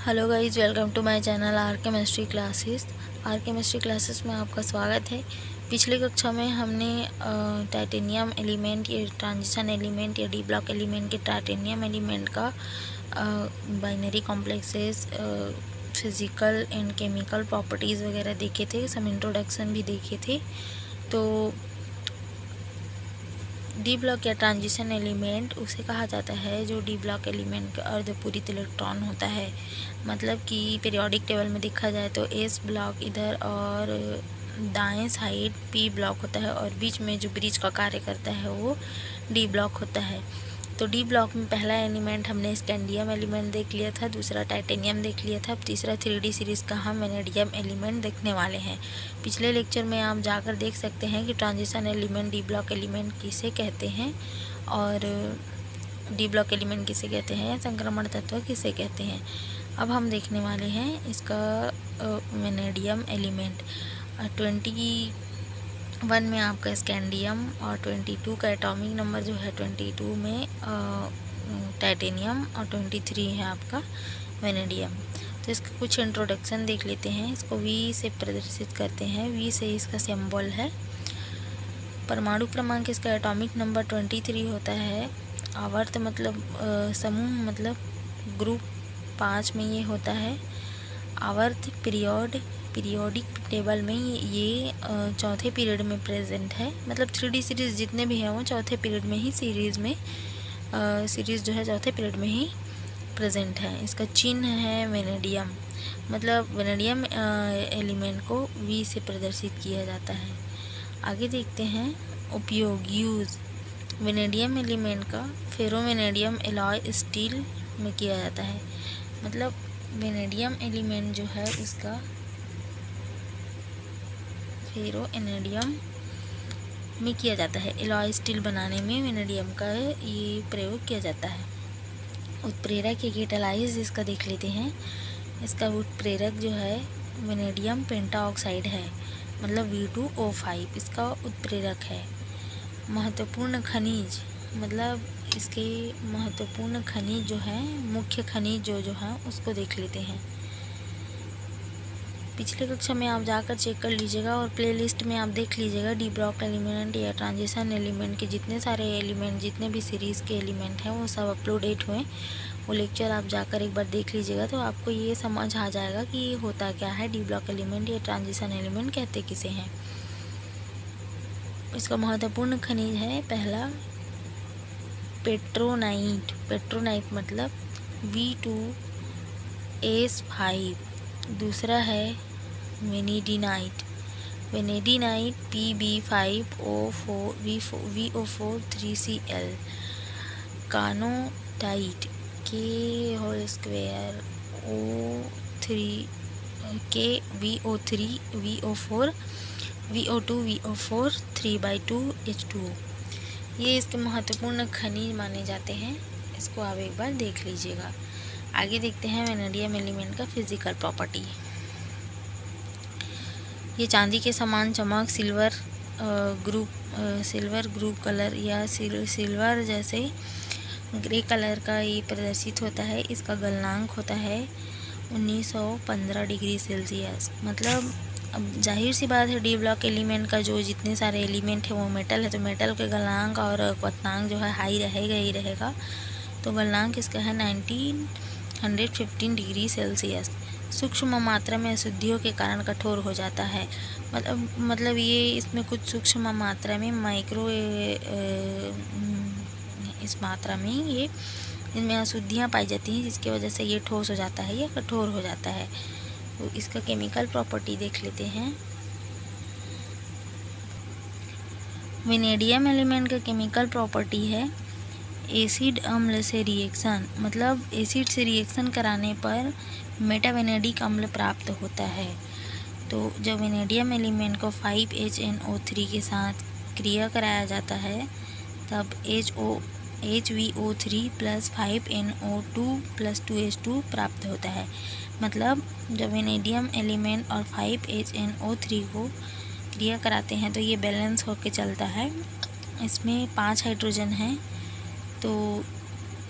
Hello guys, welcome to my channel R chemistry classes. R chemistry classes में आपका स्वागत है। पिछली कक्षा में हमने टाइटेनियम एलिमेंट या ट्रांजिशन एलिमेंट या डी ब्लॉक एलिमेंट के टाइटेनियम एलिमेंट का binary complexes, physical and chemical properties वगैरह देखे थे। सम इंट्रोडक्शन भी देखे थे। तो डी ब्लॉक या ट्रांजिशन एलिमेंट उसे कहा जाता है जो डी ब्लॉक एलिमेंट का अर्धपूरित इलेक्ट्रॉन होता है। मतलब कि पीरियोडिक टेबल में देखा जाए तो एस ब्लॉक इधर और दाएं साइड पी ब्लॉक होता है और बीच में जो ब्रिज का कार्य करता है वो डी ब्लॉक होता है। तो डी ब्लॉक में पहला एलिमेंट हमने स्कैंडियम एलिमेंट देख लिया था, दूसरा टाइटेनियम देख लिया था, तीसरा 3D सीरीज़ का हम वेनेडियम एलिमेंट देखने वाले हैं। पिछले लेक्चर में आप जाकर देख सकते हैं कि transition element D block element किसे कहते हैं और डी ब्लॉक एलिमेंट किसे कहते हैं, संक्रमण तत्व किसे कहते हैं। अब हम देखने वाले हैं इसका वेनेडियम एलिमेंट। 21 में आपका स्कैंडियम और 22 का एटॉमिक नंबर जो है 22 में टाइटेनियम और 23 है आपका वेनेडियम। तो इसका कुछ इंट्रोडक्शन देख लेते हैं। इसको वी से प्रदर्शित करते हैं। वी से इसका सिंबल है। परमाणु क्रमांक इसका एटॉमिक नंबर 23 होता है। आवर्त मतलब समूह मतलब ग्रुप 5 में ये होता है। आवर्त पीरियोडिक टेबल में ये चौथे पीरियड में प्रेजेंट है। मतलब 3D सीरीज़ जितने भी हैं वो चौथे पीरियड में ही सीरीज़ जो है चौथे पीरियड में ही प्रेजेंट है। इसका चिन्ह है वेनेडियम। मतलब वेनेडियम एलिमेंट को वी से प्रदर्शित किया जाता है। आगे देखते हैं उपयोग, यूज़। वेनेडियम एलिमेंट का फेरोवेनेडियम एलॉय स्टील में किया जाता है। मतलब वेनेडियम एलिमेंट जो है इसका फेरोवेनेडियम में किया जाता है। एलॉय स्टील बनाने में वेनेडियम का ये प्रयोग किया जाता है। उत्प्रेरक या कैटालाइज इसका देख लेते हैं। इसका उत्प्रेरक जो है वेनेडियम पेंटाऑक्साइड है, मतलब V2O5 इसका उत्प्रेरक है। महत्वपूर्ण खनिज, मतलब इसके महत्वपूर्ण खनिज जो है, मुख्य खनिज जो है उसको देख लेते हैं। पिछले कक्षा में आप जाकर चेक कर लीजिएगा और प्लेलिस्ट में आप देख लीजिएगा डी ब्लॉक एलिमेंट या ट्रांजिशन एलिमेंट के जितने सारे एलिमेंट, जितने भी सीरीज़ के एलिमेंट हैं वो सब अपलोडेड हुए। वो लेक्चर आप जाकर एक बार देख लीजिएगा तो आपको ये समझ आ जाएगा कि ये होता क्या है, डी ब्लॉक एलिमेंट या ट्रांजिशन एलिमेंट कहते किसे हैं। इसका महत्वपूर्ण खनिज है पहला पेट्रोनाइट। पेट्रोनाइट मतलब V2S5। दूसरा है वेनेडिनाइट। वेनेडिनाइट PB5O4 3Cl। कानोटाइट KVO2 3/2H2O। ये इसके महत्वपूर्ण खनिज माने जाते हैं। इसको आप एक बार देख लीजिएगा। आगे देखते हैं वेनेडियम एलिमेंट का फिजिकल प्रॉपर्टी। ये चांदी के समान चमक, सिल्वर ग्रुप कलर या सिल्वर जैसे ग्रे कलर का ये प्रदर्शित होता है। इसका गलनांक होता है 1915 डिग्री सेल्सियस। मतलब अब जाहिर सी बात है डी ब्लॉक एलिमेंट का जो जितने सारे एलिमेंट है वो मेटल है, तो मेटल के गलनांक और क्वथनांक जो है हाई रहेगा ही रहेगा। तो गलनांक इसका है 1915 डिग्री सेल्सियस। सूक्ष्म मात्रा में अशुद्धियों के कारण कठोर हो जाता है। मतलब ये इसमें कुछ सूक्ष्म मात्रा में इस मात्रा में ये इनमें अशुद्धियाँ पाई जाती हैं, जिसकी वजह से ये ठोस हो जाता है या कठोर हो जाता है। तो इसका केमिकल प्रॉपर्टी देख लेते हैं। वेनेडियम एलिमेंट का केमिकल प्रॉपर्टी है एसिड अम्ल से रिएक्शन। मतलब एसिड से रिएक्शन कराने पर मेटावेनेडिक अम्ल प्राप्त होता है। तो जब वेनेडियम एलिमेंट को 5HNO3 के साथ क्रिया कराया जाता है तब HVO3 + 5NO2 + 2H2 प्राप्त होता है। मतलब जब वेनेडियम एलिमेंट और 5HNO3 को क्रिया कराते हैं तो ये बैलेंस होकर चलता है। इसमें 5 हाइड्रोजन हैं, तो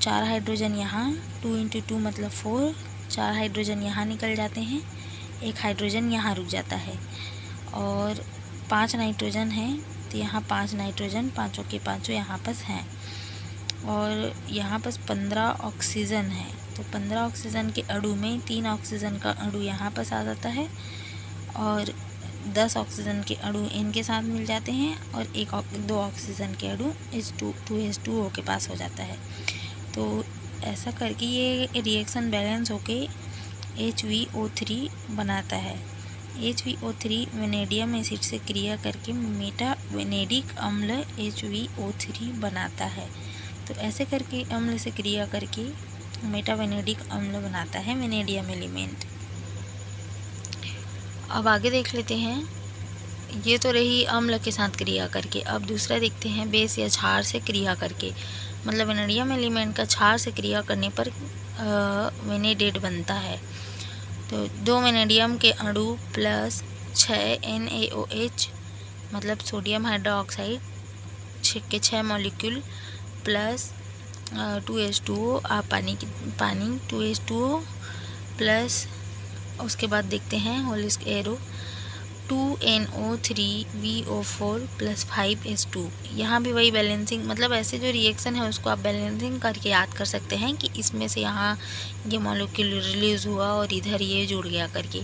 4 हाइड्रोजन यहाँ, 2 × 2 मतलब 4, 4 हाइड्रोजन यहाँ निकल जाते हैं, 1 हाइड्रोजन यहाँ रुक जाता है, और 5 नाइट्रोजन हैं तो यहाँ 5 नाइट्रोजन पाँचों के पाँचों यहाँ पास हैं, और यहाँ पास 15 ऑक्सीजन है। तो 15 ऑक्सीजन के अणु में 3 ऑक्सीजन का अणु यहाँ पास आ जाता है, और 10 ऑक्सीजन के अणु इनके साथ मिल जाते हैं, और 2 ऑक्सीजन के अणु H2O के पास हो जाता है। तो ऐसा करके ये रिएक्शन बैलेंस होके HVO3 बनाता है। HVO3 वेनेडियम एसिड से क्रिया करके मेटा वेनेडिक अम्ल HVO3 बनाता है। तो ऐसे करके अम्ल से क्रिया करके मेटा वेनेडिक अम्ल बनाता है वेनेडियम एलिमेंट। अब आगे देख लेते हैं, ये तो रही अम्ल के साथ क्रिया करके। अब दूसरा देखते हैं बेस या क्षार से क्रिया करके, मतलब वेनेडियम एलिमेंट का क्षार से क्रिया करने पर वेनेडेट बनता है। तो 2 वेनेडियम के अणु प्लस 6 NaOH मतलब सोडियम हाइड्रोक्साइड के 6 मॉलिक्यूल प्लस 2H2O पानी 2H2O प्लस उसके बाद देखते हैं होलिस्क एरो 2NO3VO4 प्लस 5H2। यहाँ भी वही बैलेंसिंग, मतलब ऐसे जो रिएक्शन है उसको आप बैलेंसिंग करके याद कर सकते हैं कि इसमें से यहाँ ये मॉलिक्यूल रिलीज़ हुआ और इधर ये जुड़ गया करके।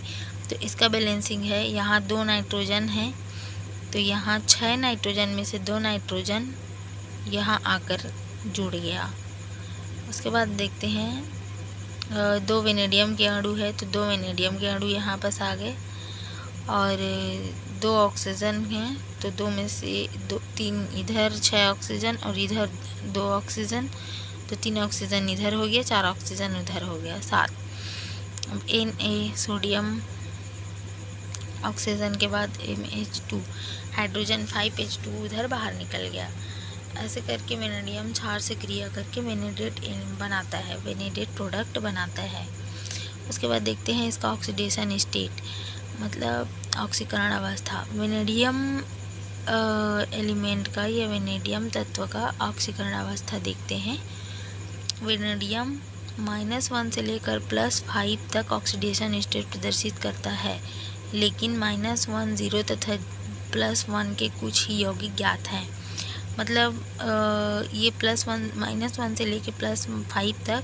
तो इसका बैलेंसिंग है, यहाँ 2 नाइट्रोजन है तो यहाँ 6 नाइट्रोजन में से 2 नाइट्रोजन यहाँ आकर जुड़ गया। उसके बाद देखते हैं 2 वेनेडियम के अणु है तो 2 वेनेडियम के अणु यहाँ पास आ गए, और 2 ऑक्सीजन हैं तो 2 में से 3 इधर 6 ऑक्सीजन और इधर 2 ऑक्सीजन, तो 3 ऑक्सीजन इधर हो गया, 4 ऑक्सीजन उधर हो गया, 7। अब Na सोडियम ऑक्सीजन के बाद MH2 हाइड्रोजन 5H2 उधर बाहर निकल गया। ऐसे करके वेनेडियम क्षार से क्रिया करके वेनेडेट बनाता है, वेनेडेट प्रोडक्ट बनाता है। उसके बाद देखते हैं इसका ऑक्सीडेशन स्टेट, मतलब ऑक्सीकरण अवस्था। वेनेडियम एलिमेंट का या वेनेडियम तत्व का ऑक्सीकरण अवस्था देखते हैं। वेनेडियम -1 से लेकर +5 तक ऑक्सीडेशन स्टेट प्रदर्शित करता है, लेकिन -1, 0 तथा +1 के कुछ ही यौगिक ज्ञात हैं। मतलब ये -1 से लेकर +5 तक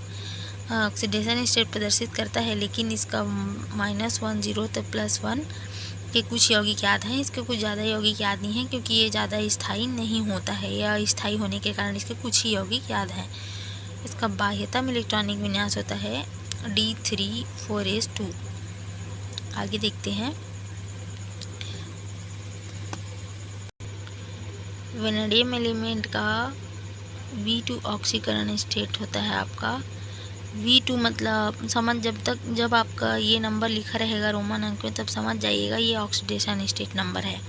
ऑक्सीडेशन स्टेट प्रदर्शित करता है, लेकिन इसका -1, 0 तक +1 के कुछ यौगिक याद हैं। इसके कुछ ज़्यादा यौगिक याद नहीं हैं क्योंकि ये ज़्यादा स्थायी नहीं होता है, या स्थायी होने के कारण इसके कुछ ही यौगिक याद हैं। इसका बाह्यतम इलेक्ट्रॉनिक विन्यास होता है D3,4S2। आगे देखते हैं, वेनेडियम एलिमेंट का V2 ऑक्सीकरण स्टेट होता है आपका। V2 मतलब जब आपका ये नंबर लिखा रहेगा रोमन अंक में, तब समझ जाइएगा ये ऑक्सीडेशन स्टेट नंबर है।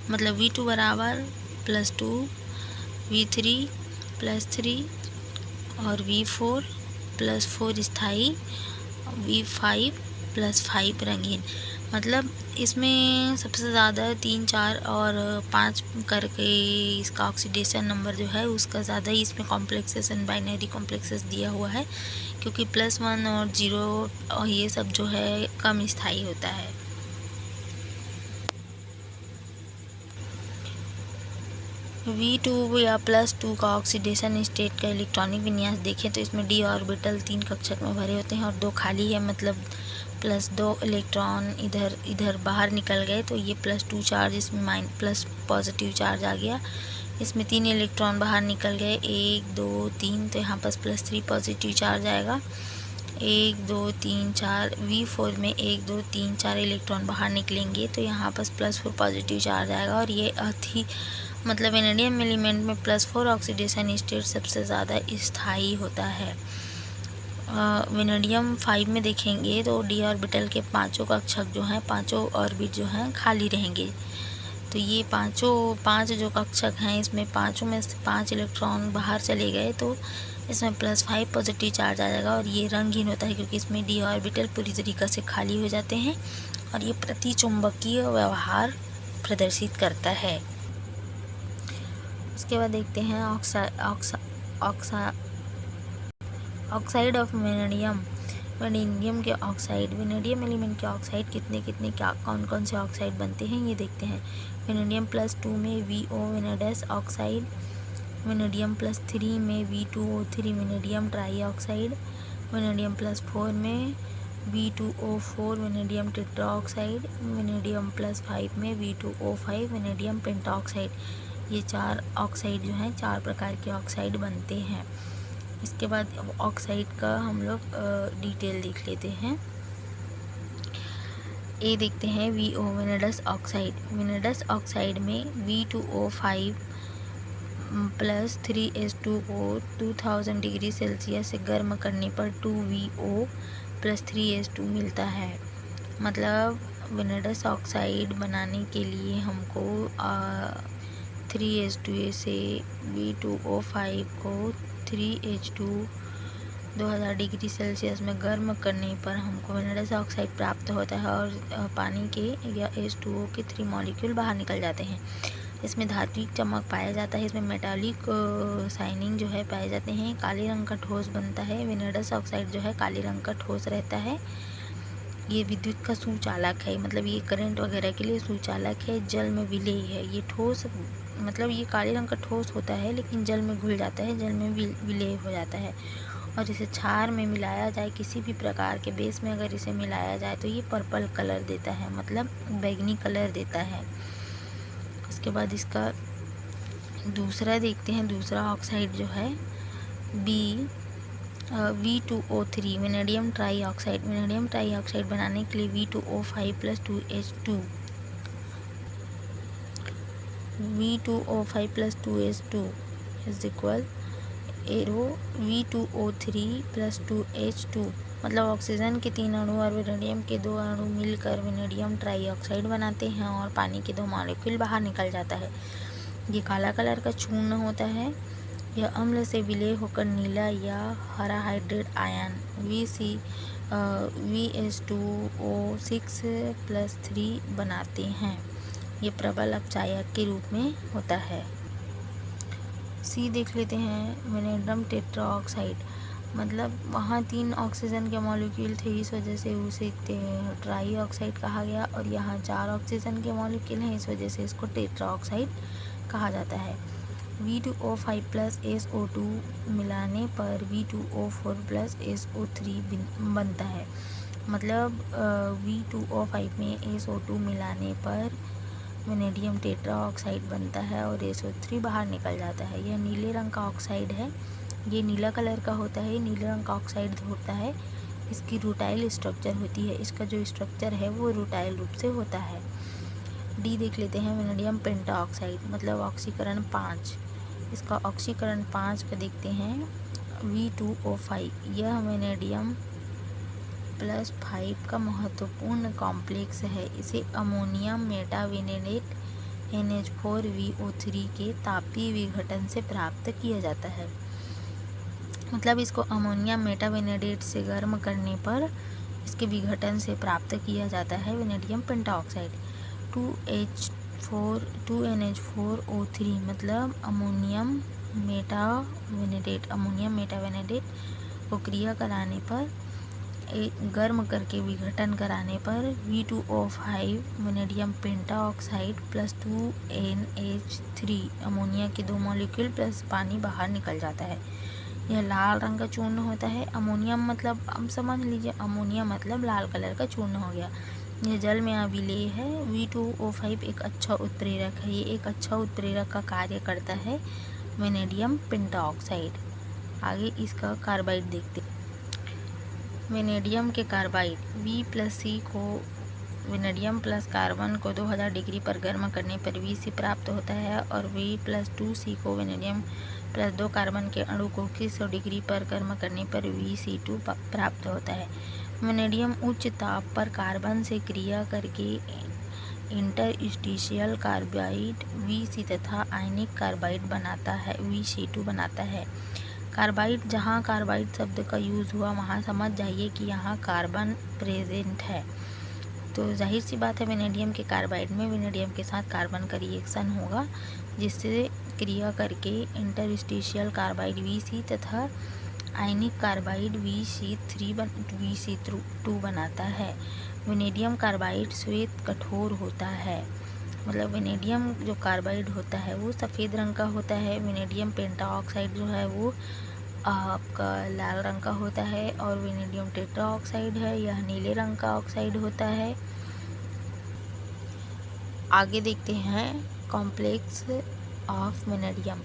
मतलब V2 बराबर +2, V3 +3 और V4 +4 स्थायी, V5 +5 रंगीन। मतलब इसमें सबसे ज़्यादा 3, 4 और 5 करके इसका ऑक्सीडेशन नंबर जो है उसका ज़्यादा ही इसमें कॉम्प्लेक्सेस एंड बाइनरी कॉम्प्लेक्सेस दिया हुआ है, क्योंकि +1 और 0 और ये सब जो है कम स्थायी होता है। V2 या +2 का ऑक्सीडेशन स्टेट का इलेक्ट्रॉनिक विन्यास देखें तो इसमें d ऑर्बिटल 3 कक्षक में भरे होते हैं और 2 खाली है, मतलब +2 इलेक्ट्रॉन इधर बाहर निकल गए, तो ये +2 चार्ज इसमें प्लस पॉजिटिव चार्ज आ गया। इसमें 3 इलेक्ट्रॉन बाहर निकल गए, 1, 2, 3, तो यहाँ पास +3 पॉजिटिव चार्ज आएगा। 1, 2, 3, 4 V4 में 1, 2, 3, 4 इलेक्ट्रॉन बाहर निकलेंगे, तो यहाँ पास +4 पॉजिटिव चार्ज आएगा। और ये मतलब वेनेडियम एलिमेंट में +4 ऑक्सीडेशन स्टेट सबसे ज़्यादा स्थायी होता है। वेनेडियम 5 में देखेंगे तो d ऑर्बिटल के पाँचों कक्षक जो हैं, पाँचों ऑर्बिट जो हैं खाली रहेंगे। तो ये 5 जो कक्षक हैं इसमें 5 में से 5 इलेक्ट्रॉन बाहर चले गए, तो इसमें +5 पॉजिटिव चार्ज आ जाएगा। और ये रंगहीन होता है क्योंकि इसमें d ऑर्बिटल पूरी तरीक़ा से खाली हो जाते हैं, और ये प्रतिचुंबकीय व्यवहार प्रदर्शित करता है। उसके बाद देखते हैं ऑक्साइड ऑफ वेनेडियम। वेनेडियम के ऑक्साइड, वेनेडियम एलिमेंट के ऑक्साइड कितने कितने क्या कौन कौन से ऑक्साइड बनते हैं ये देखते हैं। वेनेडियम +2 में VO वेनेडस ऑक्साइड, वेनेडियम +3 में V2O3 vanadium try oxide, vanadium +4 में V2O4 vanadium tetra oxide, vanadium +5 में V2O5 वेनेडियम पेंटा ऑक्साइड। ये 4 ऑक्साइड जो हैं 4 प्रकार के ऑक्साइड बनते हैं। इसके बाद ऑक्साइड का हम लोग डिटेल देख लेते हैं। ये देखते हैं VO वेनेडस ऑक्साइड। वेनेडस ऑक्साइड में V2O5 + 3H2 को 2000 डिग्री सेल्सियस से गर्म करने पर 2VO + 3H2 मिलता है। मतलब वेनेडस ऑक्साइड बनाने के लिए हमको 3H2 से V2O5 को 3H2 2000 डिग्री सेल्सियस में गर्म करने पर हमको वेनेडस ऑक्साइड प्राप्त होता है और पानी के या H2O के 3 मॉलिक्यूल बाहर निकल जाते हैं। इसमें धात्विक चमक पाया जाता है, इसमें मेटालिक शाइनिंग जो है पाए जाते हैं। काले रंग का ठोस बनता है। वेनेडस ऑक्साइड जो है काले रंग का ठोस रहता है। ये विद्युत का सुचालक है, मतलब ये करंट वगैरह के लिए सुचालक है। जल में विलेय है। ये ठोस मतलब ये काले रंग का ठोस होता है लेकिन जल में घुल जाता है, जल में विलेय हो जाता है। और इसे क्षार में मिलाया जाए, किसी भी प्रकार के बेस में अगर इसे मिलाया जाए तो ये पर्पल कलर देता है, मतलब बैंगनी कलर देता है। उसके बाद इसका दूसरा देखते हैं। दूसरा ऑक्साइड जो है V2O3 vanadium try oxide. Vanadium try oxide बनाने के लिए V2O5 + 2H2 V2O5 + 2H2 is equal arrow V2O3 + 2H2, मतलब ऑक्सीजन के 3 अणु और वेनेडियम के 2 अणु मिलकर वेनेडियम ट्राई ऑक्साइड बनाते हैं और पानी के 2 मॉलिक्यूल बाहर निकल जाता है। ये काला कलर का चूर्ण होता है। यह अम्ल से विलय होकर नीला या हरा हाइड्रेट आयन VH2O6 + 3 बनाते हैं। ये प्रबल अपचायक के रूप में होता है। सी देख लेते हैं। वेनेडियम टेट्रा ऑक्साइड, मतलब वहाँ 3 ऑक्सीजन के मॉलिक्यूल थे, इस वजह से उसे ट्राई ऑक्साइड कहा गया। और यहाँ 4 ऑक्सीजन के मॉलिक्यूल हैं, इस वजह से इसको टेट्रा ऑक्साइड कहा जाता है। V2O5 + SO2 मिलाने पर V2O4 + SO3 बनता है। मतलब V2O5 में SO2 मिलाने पर वेनेडियम टेट्रा ऑक्साइड बनता है और SO3 बाहर निकल जाता है। यह नीले रंग का ऑक्साइड है। ये नीला कलर का होता है, नीले रंग का ऑक्साइड होता है। इसकी रूटाइल स्ट्रक्चर होती है। इसका जो स्ट्रक्चर है वो रूटाइल रूप से होता है। डी देख लेते हैं। वेनेडियम पेंटा ऑक्साइड, मतलब ऑक्सीकरण 5। इसका ऑक्सीकरण 5 का देखते हैं। V2O5, यह वेनेडियम +5 का महत्वपूर्ण कॉम्प्लेक्स है। इसे अमोनियम मेटावेनेडेट NH4VO3 के तापीय विघटन से प्राप्त किया जाता है। मतलब इसको अमोनियम मेटावेनेडेट से गर्म करने पर इसके विघटन से प्राप्त किया जाता है वेनेडियम पेंटाऑक्साइड। 2NH4O3, मतलब अमोनियम मेटावेनेडेट को क्रिया कराने पर गर्म करके विघटन कराने पर V2O5 vanadium pentoxide + 2NH3 ammonia के 2 मॉलिक्यूल प्लस पानी बाहर निकल जाता है। यह लाल रंग का चूर्ण होता है। अमोनियम मतलब अब समझ लीजिए, अमोनिया मतलब लाल कलर का चूर्ण हो गया। यह जल में अविलेय है। V2O5 एक अच्छा उत्प्रेरक है। ये एक अच्छा उत्प्रेरक का कार्य करता है वेनेडियम पेंटाऑक्साइड। आगे इसका कार्बाइड देखते हैं। वेनेडियम के कार्बाइड V+C को वेनेडियम प्लस कार्बन को 2000 डिग्री पर गर्म करने पर Vc प्राप्त होता है और V+2C को वेनेडियम प्लस 2 कार्बन के अणु को 2100 डिग्री पर गर्म करने पर Vc2 प्राप्त होता है। वेनेडियम उच्च ताप पर कार्बन से क्रिया करके इंटरस्टिशियल कार्बाइड Vc तथा आयनिक कार्बाइड बनाता है, Vc2 बनाता है। कार्बाइड, जहाँ कार्बाइड शब्द का यूज़ हुआ वहाँ समझ जाइए कि यहाँ कार्बन प्रेजेंट है। तो जाहिर सी बात है वेनेडियम के कार्बाइड में वेनेडियम के साथ कार्बन का रिएक्शन होगा, जिससे क्रिया करके इंटरस्टिशियल कार्बाइड Vc तथा आयनिक कार्बाइड VC2 बनाता है। वेनेडियम कार्बाइड श्वेत कठोर होता है, मतलब वेनेडियम जो कार्बाइड होता है वो सफ़ेद रंग का होता है। वेनेडियम पेंटाऑक्साइड जो है वो आपका लाल रंग का होता है, और वेनेडियम टेट्राऑक्साइड है यह नीले रंग का ऑक्साइड होता है। आगे देखते हैं कॉम्प्लेक्स ऑफ वेनेडियम।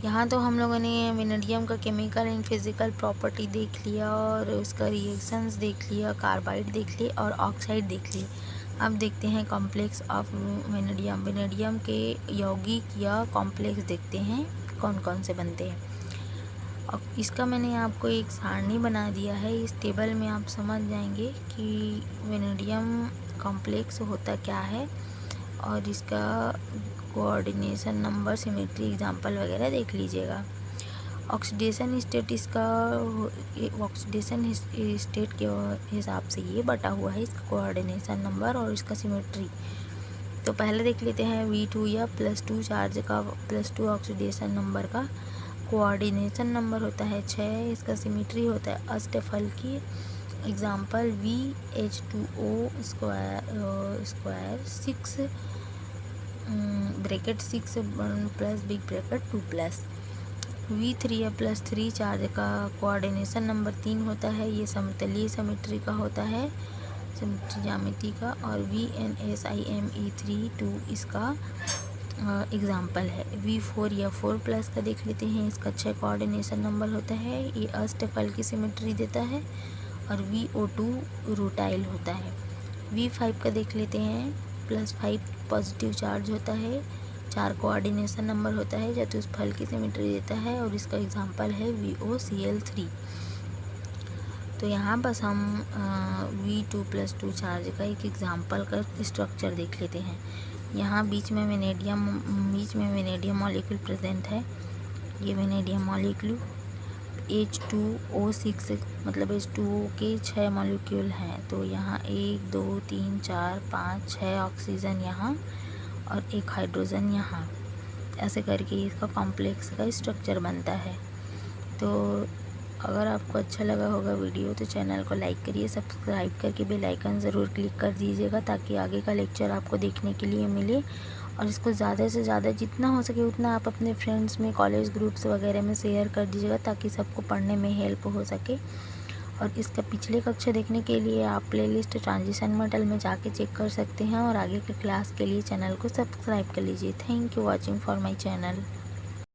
यहाँ तो हम लोगों ने वेनेडियम का केमिकल एंड फिज़िकल प्रॉपर्टी देख लिया और उसका रिएक्शंस देख लिया, कार्बाइड देख लिए और ऑक्साइड देख लिए। अब देखते हैं कॉम्प्लेक्स ऑफ वेनेडियम। वेनेडियम के यौगिक या कॉम्प्लेक्स देखते हैं कौन कौन से बनते हैं। और इसका मैंने आपको एक सारणी बना दिया है, इस टेबल में आप समझ जाएंगे कि वेनेडियम कॉम्प्लेक्स होता क्या है और इसका कोऑर्डिनेशन नंबर, सिमेट्री, एग्जाम्पल वगैरह देख लीजिएगा। ऑक्सीडेशन स्टेट इसका ऑक्सीडेशन स्टेट के हिसाब से ये बटा हुआ है, इसका कोऑर्डिनेशन नंबर और इसका सिमेट्री। तो पहले देख लेते हैं V2 या +2 चार्ज का +2 ऑक्सीडेशन नंबर का कोऑर्डिनेशन नंबर होता है 6, इसका सिमेट्री होता है अष्टफलकीय। Example VH2O square 6 bracket 6 plus big bracket 2 plus. V3 या +3 चार्ज का कोऑर्डिनेशन नंबर 3 होता है, ये समतलीय सिमेट्री का होता है, सिमेट्री ज्यामिति का। और VNSIME32 इसका एग्जाम्पल है। V4 या 4 प्लस का देख लेते हैं, इसका 6 कोऑर्डिनेशन नंबर होता है, ये अष्टफल की सिमेट्री देता है। और VO2 रूटाइल होता है। V5 का देख लेते हैं, +5 पॉजिटिव चार्ज होता है, 4 कोऑर्डिनेशन नंबर होता है, चतुष्फल की सिमेट्री देता है और इसका एग्जाम्पल है VOCl3। तो यहाँ बस हम V2+2 चार्ज का एक एग्जाम्पल का स्ट्रक्चर देख लेते हैं। यहाँ बीच में वेनेडियम मॉलिक्यूल प्रेजेंट है, ये वेनेडियम मॉलिक्यूल H2O6 मतलब H2O के 6 मॉलिक्यूल हैं। तो यहाँ 1 2 3 4 5 6 ऑक्सीजन यहाँ और 1 हाइड्रोजन यहाँ, ऐसे करके इसका कॉम्प्लेक्स का स्ट्रक्चर बनता है। तो अगर आपको अच्छा लगा होगा वीडियो तो चैनल को लाइक करिए, सब्सक्राइब करके बेल आइकन ज़रूर क्लिक कर दीजिएगा ताकि आगे का लेक्चर आपको देखने के लिए मिले। और इसको ज़्यादा से ज़्यादा जितना हो सके उतना आप अपने फ्रेंड्स में, कॉलेज ग्रुप्स वगैरह में शेयर कर दीजिएगा ताकि सबको पढ़ने में हेल्प हो सके। और इसका पिछले कक्षा देखने के लिए आप प्लेलिस्ट ट्रांजिशन मेटल में जाके चेक कर सकते हैं और आगे के क्लास के लिए चैनल को सब्सक्राइब कर लीजिए। Thank you watching for my channel.